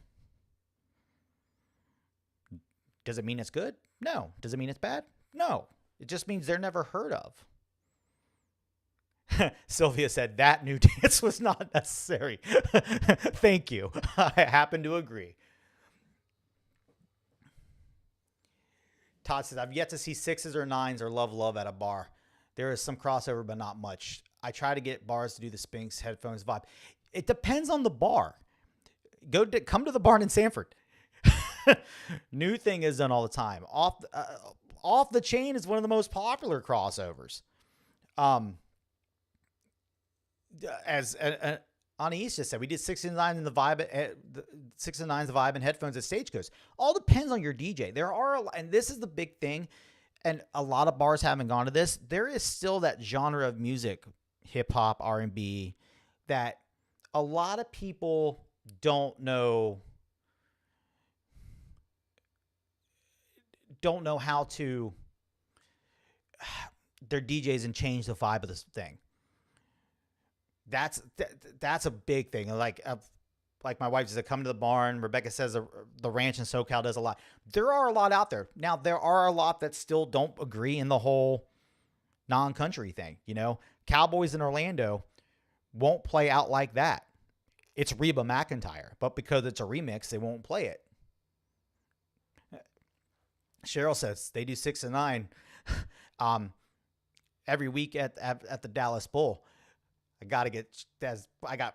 Does it mean it's good? No. Does it mean it's bad? No. It just means they're never heard of. Sylvia said that new dance was not necessary. Thank you. I happen to agree. Todd says, I've yet to see 6s or 9s or love at a bar. There is some crossover, but not much. I try to get bars to do the Spinks headphones vibe. It depends on the bar. Come to the barn in Sanford. New thing is done all the time. Off the Chain is one of the most popular crossovers. As Anais just said, we did 6 and 9 in the vibe, 6 and 9's the vibe and headphones at Stagecoach. All depends on your DJ. There are, and this is the big thing, and a lot of bars haven't gone to this. There is still that genre of music, hip hop, R&B, that a lot of people don't know how to their DJs and change the vibe of this thing. That's a big thing. Like my wife says, come to the barn. Rebecca says the ranch in SoCal does a lot. There are a lot out there. Now, there are a lot that still don't agree in the whole non-country thing. You know, Cowboys in Orlando won't play out like that. It's Reba McEntire, but because it's a remix, they won't play it. Cheryl says they do 6 and 9 every week at the Dallas Bull. I got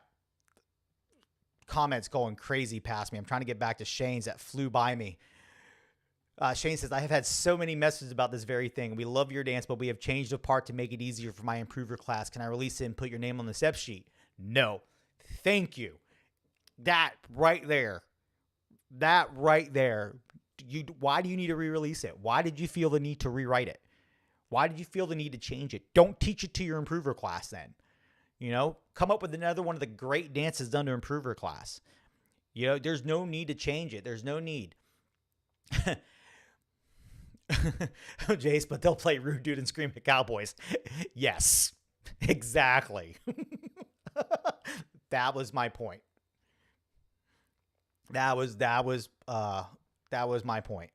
comments going crazy past me. I'm trying to get back to Shane's that flew by me. Shane says, I have had so many messages about this very thing. We love your dance, but we have changed the part to make it easier for my improver class. Can I release it and put your name on the step sheet? No. Thank you. That right there. Why do you need to re-release it? Why did you feel the need to rewrite it? Why did you feel the need to change it? Don't teach it to your improver class then. You know, come up with another one of the great dances done to improver class. You know, there's no need to change it. There's no need. Jace, but they'll play Rude Dude and Scream at Cowboys. Yes, exactly. That was my point. That was my point.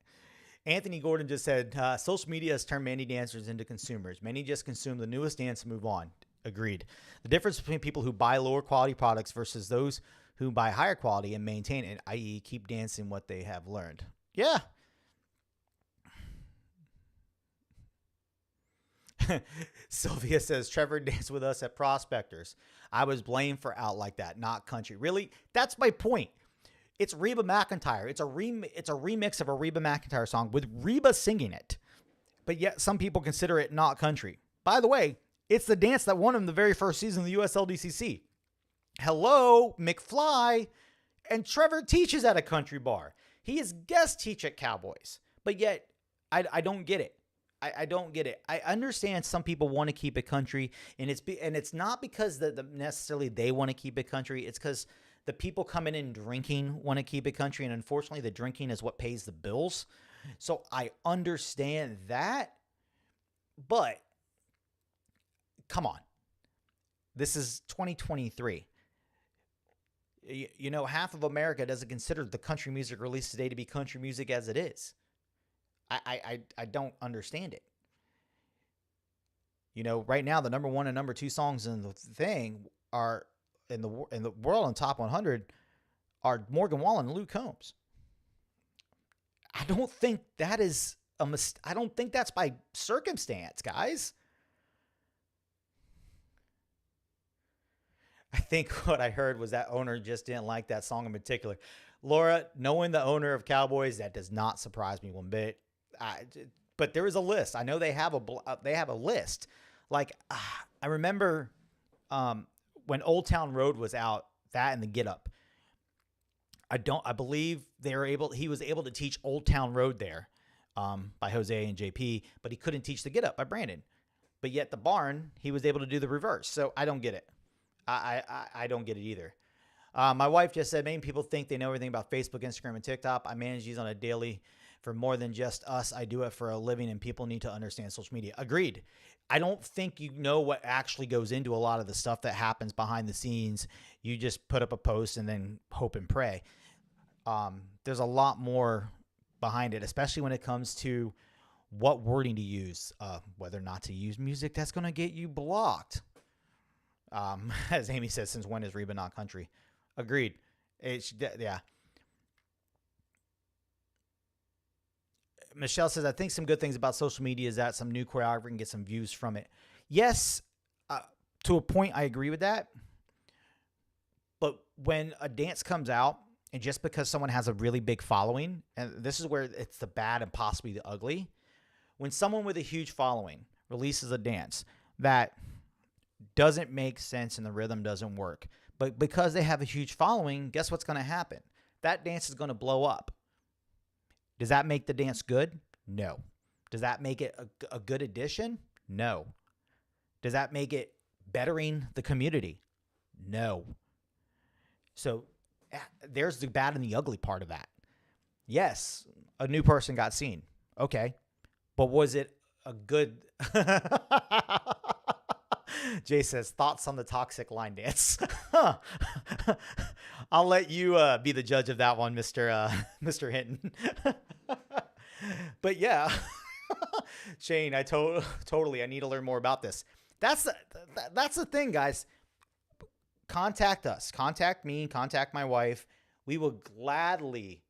Anthony Gordon just said, social media has turned many dancers into consumers. Many just consume the newest dance and move on. Agreed. The difference between people who buy lower quality products versus those who buy higher quality and maintain it, i.e. keep dancing what they have learned. Yeah. Sylvia says, Trevor danced with us at Prospectors. I was blamed for Out Like That, not country. Really? That's my point. It's Reba McEntire. It's a remix of a Reba McEntire song with Reba singing it. But yet some people consider it not country. By the way, it's the dance that won him the very first season of the USLDCC. Hello, McFly. And Trevor teaches at a country bar. He is guest teach at Cowboys. But yet, I don't get it. I don't get it. I understand some people want to keep it country. And it's not because necessarily they want to keep it country. It's because the people coming in drinking want to keep it country. And unfortunately, the drinking is what pays the bills. So I understand that. But come on. This is 2023. You know, half of America doesn't consider the country music released today to be country music as it is. I don't understand it. You know, right now the number 1 and number 2 songs in the thing are in the world on top 100 are Morgan Wallen and Luke Combs. I don't think that is a mistake. I don't think that's by circumstance, guys. I think what I heard was that owner just didn't like that song in particular. Laura, knowing the owner of Cowboys, that does not surprise me one bit. But there is a list. I know they have a list. Like I remember when Old Town Road was out, that and the Get Up. I believe he was able to teach Old Town Road there by Jose and JP, but he couldn't teach the Get Up by Brandon. But yet the Barn, he was able to do the reverse. So I don't get it. I don't get it either. My wife just said, many people think they know everything about Facebook, Instagram, and TikTok. I manage these on a daily for more than just us. I do it for a living, and people need to understand social media. Agreed. I don't think you know what actually goes into a lot of the stuff that happens behind the scenes. You just put up a post and then hope and pray. There's a lot more behind it, especially when it comes to what wording to use, whether or not to use music that's going to get you blocked. As Amy says, since when is Reba not country? Agreed. Yeah. Michelle says, I think some good things about social media is that some new choreographer can get some views from it. Yes, to a point, I agree with that. But when a dance comes out, and just because someone has a really big following, and this is where it's the bad and possibly the ugly, when someone with a huge following releases a dance that doesn't make sense and the rhythm doesn't work, but because they have a huge following, guess what's going to happen? That dance is going to blow up. Does that make the dance good? No. Does that make it a good addition? No. Does that make it bettering the community? No. So there's the bad and the ugly part of that. Yes, a new person got seen. Okay. But was it a good... Jay says, thoughts on the toxic line dance? I'll let you be the judge of that one, Mr. Hinton. But yeah, Shane, I totally, I need to learn more about this. That's the thing, guys. Contact us. Contact me. Contact my wife. We will gladly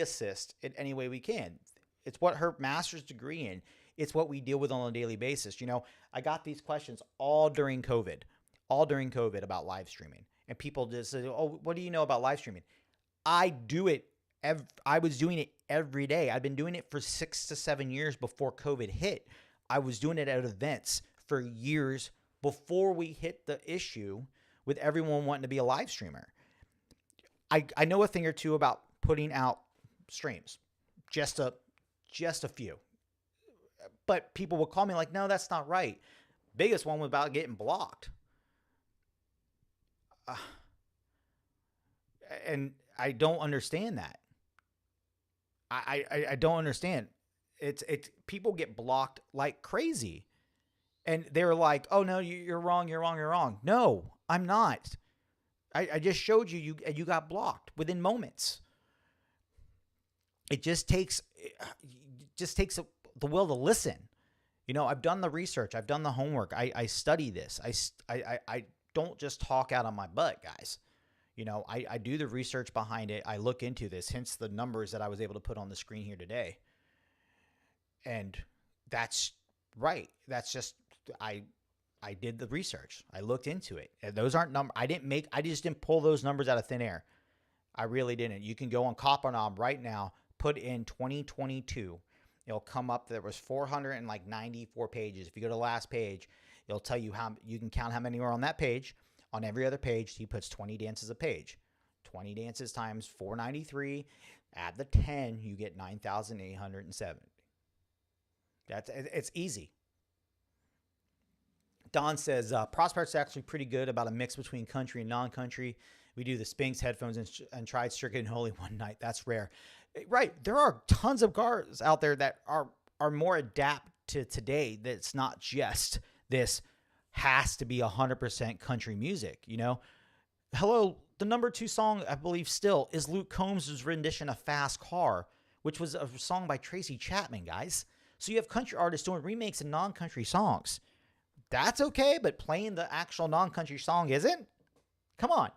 assist in any way we can. It's what her master's degree in. It's what we deal with on a daily basis. You know, I got these questions all during COVID about live streaming. And people just say, oh, what do you know about live streaming? I do it. I was doing it every day. I've been doing it for 6 to 7 years before COVID hit. I was doing it at events for years before we hit the issue with everyone wanting to be a live streamer. I know a thing or two about putting out streams, just a few. But people will call me like, no, that's not right. Biggest one was about getting blocked. And I don't understand that. I don't understand. It's people get blocked like crazy. And they're like, oh, no, you're wrong. No, I'm not. I just showed you got blocked within moments. It just takes the will to listen. You know, I've done the research. I've done the homework. I study this. I don't just talk out of my butt, guys. You know, I do the research behind it. I look into this, hence the numbers that I was able to put on the screen here today. And that's right. That's just, I did the research. I looked into it. And those aren't numbers. I just didn't pull those numbers out of thin air. I really didn't. You can go on Copper Knob right now, put in 2022. It'll come up. There was 494 pages. If you go to the last page, it'll tell you how you can count how many are on that page. On every other page, he puts 20 dances a page. 20 dances times 493. Add the 10, you get 9,870. It's easy. Don says, Prosper's actually pretty good about a mix between country and non-country. We do the Spanx headphones and tried Stricken and Holy one night. That's rare. Right. There are tons of cars out there that are more adapt to today. That's not just this has to be 100% country music, you know? Hello, the number 2 song, I believe still, is Luke Combs' rendition of Fast Car, which was a song by Tracy Chapman, guys. So you have country artists doing remakes of non-country songs. That's okay, but playing the actual non-country song isn't? Come on.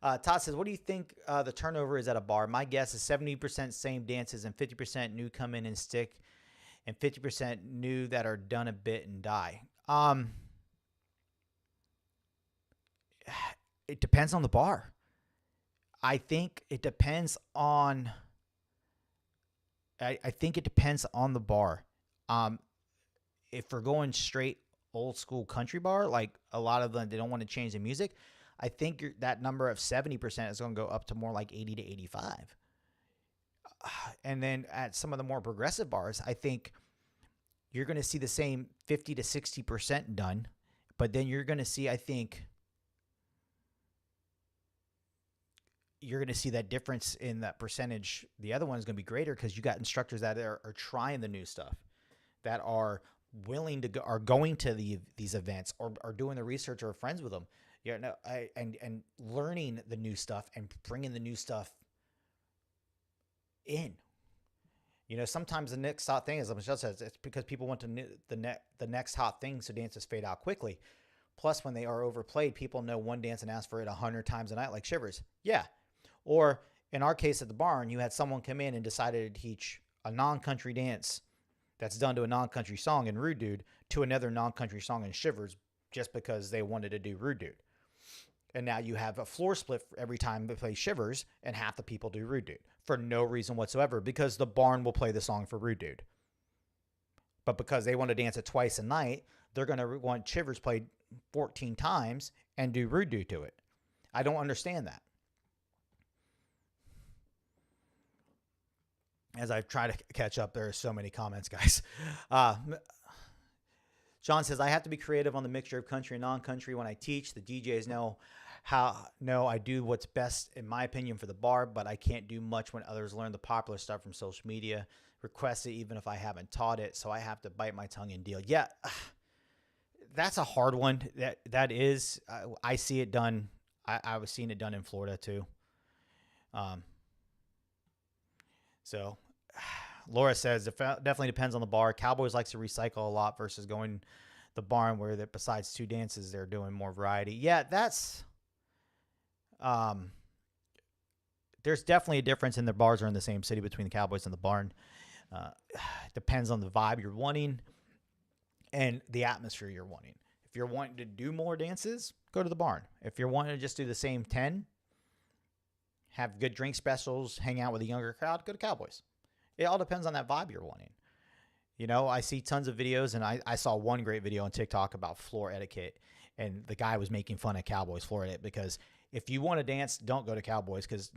Todd says, what do you think the turnover is at a bar? My guess is 70% same dances and 50% new come in and stick and 50% new that are done a bit and die. It depends on the bar. I think it depends on the bar. If we're going straight old school country bar, like a lot of them, they don't want to change the music. I think that number of 70% is going to go up to more like 80 to 85. And then at some of the more progressive bars, I think you're going to see the same 50 to 60% done. But then you're going to see, I think, you're going to see that difference in that percentage. The other one is going to be greater because you got instructors that are trying the new stuff, that are willing to go, are going to these events, or are doing the research, or are friends with them. And learning the new stuff and bringing the new stuff in. Sometimes the next hot thing, as Michelle says, it's because people want the next hot thing, so dances fade out quickly. Plus, when they are overplayed, people know one dance and ask for it 100 times a night, like Shivers. Yeah. Or in our case at the barn, you had someone come in and decided to teach a non-country dance that's done to a non-country song in Rude Dude to another non-country song in Shivers, just because they wanted to do Rude Dude. And now you have a floor split every time they play Shivers, and half the people do Rude Dude for no reason whatsoever, because the barn will play the song for Rude Dude. But because they want to dance it twice a night, they're going to want Shivers played 14 times and do Rude Dude to it. I don't understand that. As I try to catch up, there are so many comments, guys. John says, I have to be creative on the mixture of country and non-country when I teach. The DJs know I do what's best, in my opinion, for the bar, but I can't do much when others learn the popular stuff from social media, request it even if I haven't taught it, so I have to bite my tongue and deal. Yeah, that's a hard one. That is, I see it done. I was seeing it done in Florida too. So Laura says, it definitely depends on the bar. Cowboys likes to recycle a lot versus going the barn where that besides two dances, they're doing more variety. Yeah, that's, there's definitely a difference in the bars are in the same city between the Cowboys and the barn. Depends on the vibe you're wanting and the atmosphere you're wanting. If you're wanting to do more dances, go to the barn. If you're wanting to just do the same 10, have good drink specials, hang out with a younger crowd, go to Cowboys. It all depends on that vibe you're wanting. I see tons of videos, and I saw one great video on TikTok about floor etiquette, and the guy was making fun of Cowboys floor etiquette because if you want to dance, don't go to Cowboys because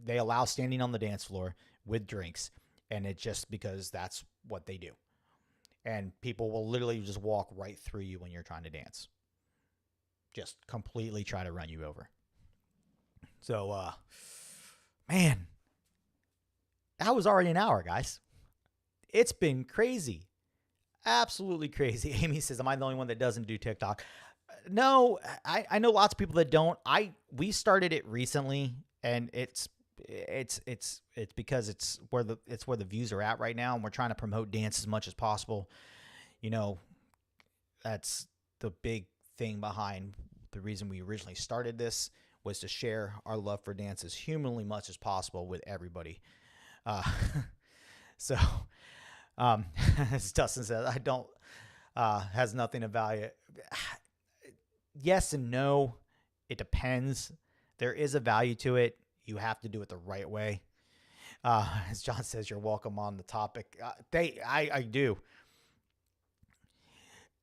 they allow standing on the dance floor with drinks, and it's just because that's what they do. And people will literally just walk right through you when you're trying to dance. Just completely try to run you over. So, man, that was already an hour, guys. It's been crazy. Absolutely crazy. Amy says, am I the only one that doesn't do TikTok? No, I know lots of people that don't. We started it recently, and it's because it's where the views are at right now, and we're trying to promote dance as much as possible. That's the big thing behind the reason we originally started this, was to share our love for dance as humanly much as possible with everybody. So, as Dustin says, I don't, has nothing to value. Yes and no. It depends. There is a value to it. You have to do it the right way. As John says, you're welcome on the topic. I do.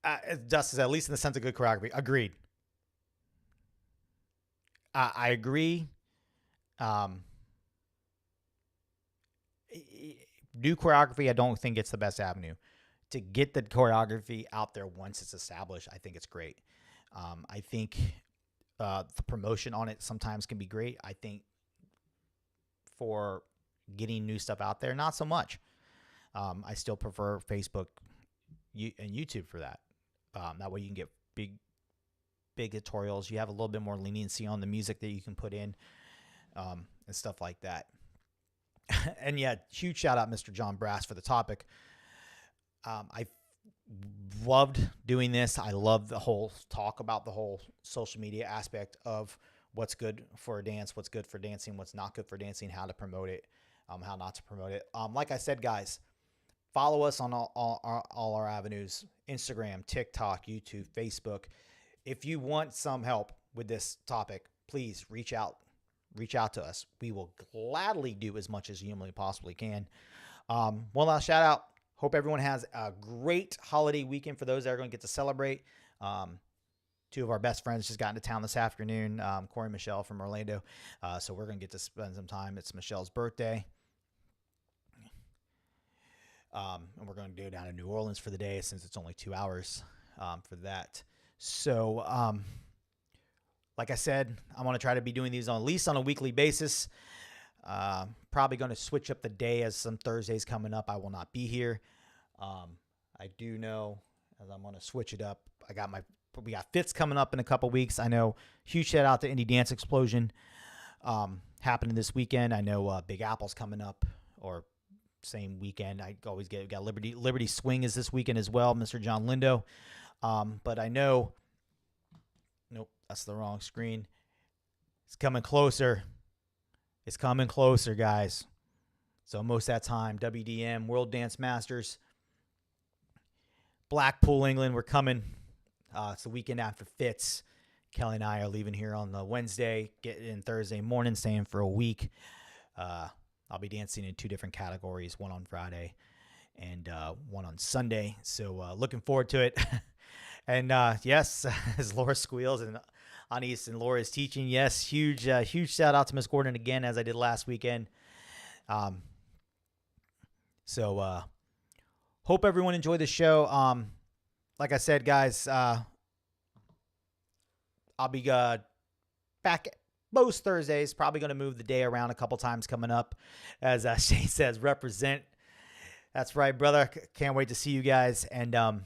As Dustin said, at least in the sense of good choreography. Agreed. I agree. New choreography, I don't think it's the best avenue. To get the choreography out there once it's established, I think it's great. I think the promotion on it sometimes can be great. I think for getting new stuff out there, not so much. I still prefer Facebook and YouTube for that. That way you can get big tutorials. You have a little bit more leniency on the music that you can put in and stuff like that. And yeah, huge shout out Mr. John Brass for the topic. I loved doing this. I love the whole talk about the whole social media aspect of what's good for a dance, what's good for dancing, what's not good for dancing, how to promote it, how not to promote it. Like I said, guys, follow us on all our avenues, Instagram, TikTok, YouTube, Facebook. If you want some help with this topic, please reach out to us. We will gladly do as much as humanly possibly can. One last shout out. Hope everyone has a great holiday weekend for those that are going to get to celebrate. Two of our best friends just got into town this afternoon, Corey and Michelle from Orlando. So we're going to get to spend some time. It's Michelle's birthday. And we're going to go down to New Orleans for the day since it's only 2 hours for that. So, like I said, I want to try to be doing these at least on a weekly basis. Probably going to switch up the day as some Thursdays coming up. I will not be here. I do know as I'm going to switch it up. We got Fits coming up in a couple weeks. I know. Huge shout out to Indie Dance Explosion happening this weekend. I know Big Apple's coming up, or same weekend. I always got Liberty Swing is this weekend as well, Mr. John Lindo. But I know, nope, that's the wrong screen. It's coming closer. It's coming closer, guys. It's almost that time. WDM, World Dance Masters, Blackpool, England. We're coming. It's the weekend after Fits. Kelly and I are leaving here on the Wednesday, getting in Thursday morning, staying for a week. I'll be dancing in 2 different categories, one on Friday and one on Sunday. So looking forward to it. And yes, as Laura squeals and Anis and Laura is teaching, yes, huge shout out to Miss Gordon again, as I did last weekend. So hope everyone enjoyed the show. Like I said, guys, I'll be back most Thursdays. Probably going to move the day around a couple times coming up. As Shane says, represent. That's right, brother. Can't wait to see you guys. And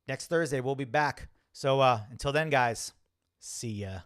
next Thursday, we'll be back. So until then, guys, see ya.